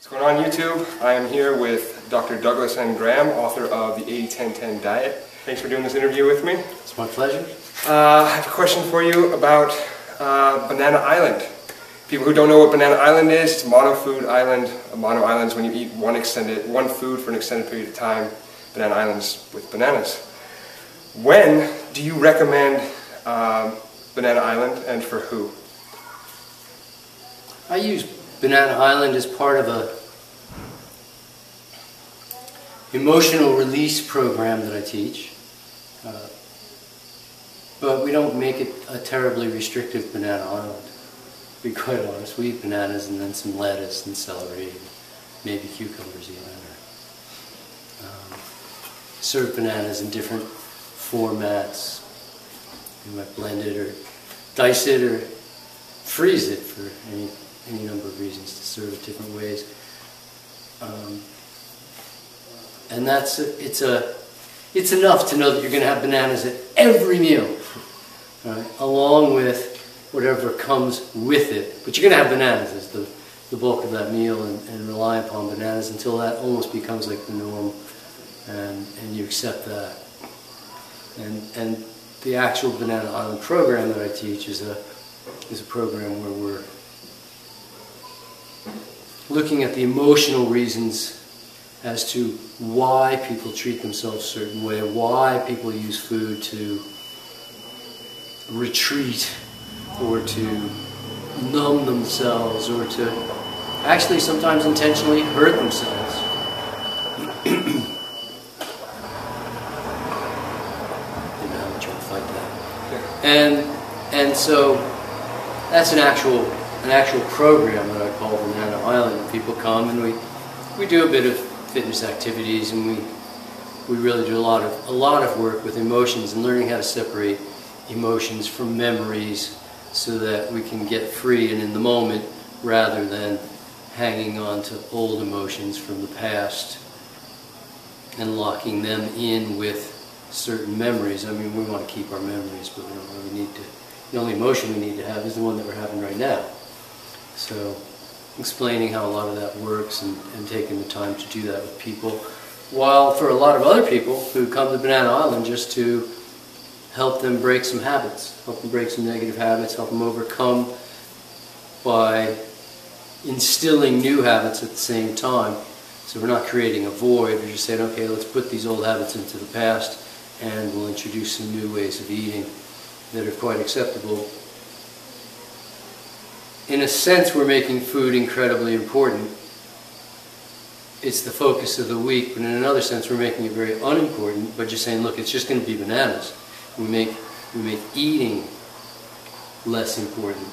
What's going on YouTube? I am here with Dr. Douglas N. Graham, author of the 80-10-10 Diet. Thanks for doing this interview with me. It's my pleasure. I have a question for you about Banana Island. People who don't know what Banana Island is, it's a mono-food island. A mono island is when you eat one food for an extended period of time. Banana Island's with bananas. When do you recommend Banana Island, and for who? I use Banana Island as part of a emotional release program that I teach. But we don't make it a terribly restrictive Banana Island. To be quite honest, we eat bananas and then some lettuce and celery and maybe cucumbers even. Serve bananas in different formats. You might blend it or dice it or freeze it for any number of reasons to serve it different ways. And it's enough to know that you're going to have bananas at every meal, right? Along with whatever comes with it. But you're going to have bananas as the bulk of that meal, and rely upon bananas until that almost becomes like the norm, and you accept that. And the actual Banana Island program that I teach is a program where we're looking at the emotional reasons as to why people treat themselves a certain way, why people use food to retreat or to numb themselves or to actually sometimes intentionally hurt themselves. And so that's an actual program that I call Banana Island. People come and we do a bit of fitness activities, and we really do a lot of work with emotions and learning how to separate emotions from memories so that we can get free and in the moment rather than hanging on to old emotions from the past and locking them in with certain memories. I mean, we want to keep our memories, but we don't really need to. The only emotion we need to have is the one that we're having right now. So, explaining how a lot of that works and taking the time to do that with people. While for a lot of other people who come to Banana Island just to help them break some habits, help them break some negative habits, help them overcome by instilling new habits at the same time. So we're not creating a void, we're just saying, okay, let's put these old habits into the past and we'll introduce some new ways of eating that are quite acceptable. In a sense, we're making food incredibly important. It's the focus of the week, but in another sense, we're making it very unimportant by just saying, look, it's just going to be bananas. We make eating less important.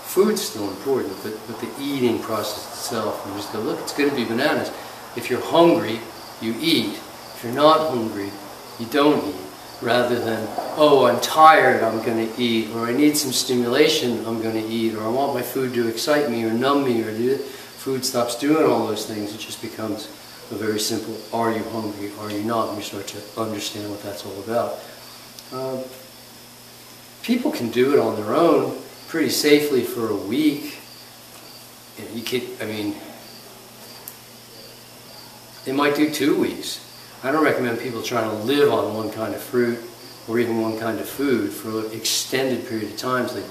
Food's still important, but the eating process itself, we just go, look, it's going to be bananas. If you're hungry, you eat. If you're not hungry, you don't eat. Rather than, oh, I'm tired, I'm going to eat, or I need some stimulation, I'm going to eat, or I want my food to excite me or numb me, or food stops doing all those things. It just becomes a very simple, are you hungry, are you not, and we start to understand what that's all about. People can do it on their own pretty safely for a week. They might do 2 weeks. I don't recommend people trying to live on one kind of fruit or even one kind of food for an extended period of time, like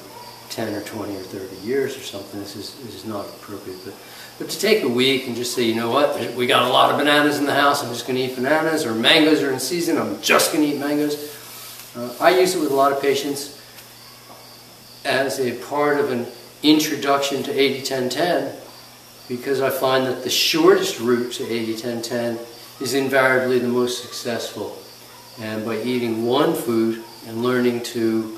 10 or 20 or 30 years or something. This is not appropriate. But to take a week and just say, you know what, we got a lot of bananas in the house, I'm just going to eat bananas, or mangoes are in season, I'm just going to eat mangoes. I use it with a lot of patients as a part of an introduction to 80-10-10 because I find that the shortest route to 80-10-10 is invariably the most successful. And by eating one food and learning to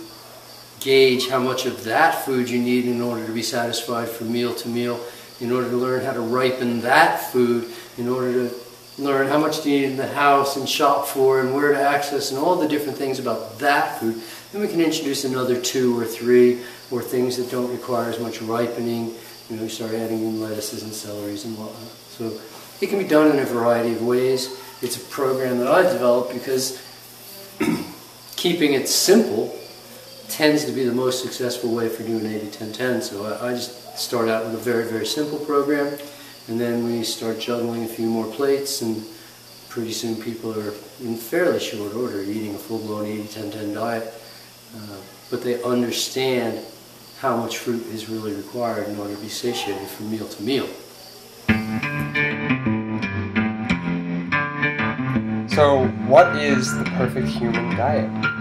gauge how much of that food you need in order to be satisfied from meal to meal, in order to learn how to ripen that food, in order to learn how much do you need in the house and shop for and where to access and all the different things about that food, then we can introduce another 2 or 3 or things that don't require as much ripening. You know, we start adding in lettuces and celeries and whatnot. So it can be done in a variety of ways. It's a program that I've developed because keeping it simple tends to be the most successful way for doing 80-10-10. So I just start out with a very, very simple program And then we start juggling a few more plates, and pretty soon people are in fairly short order eating a full-blown 80-10-10 diet. But they understand how much fruit is really required in order to be satiated from meal to meal. So what is the perfect human diet?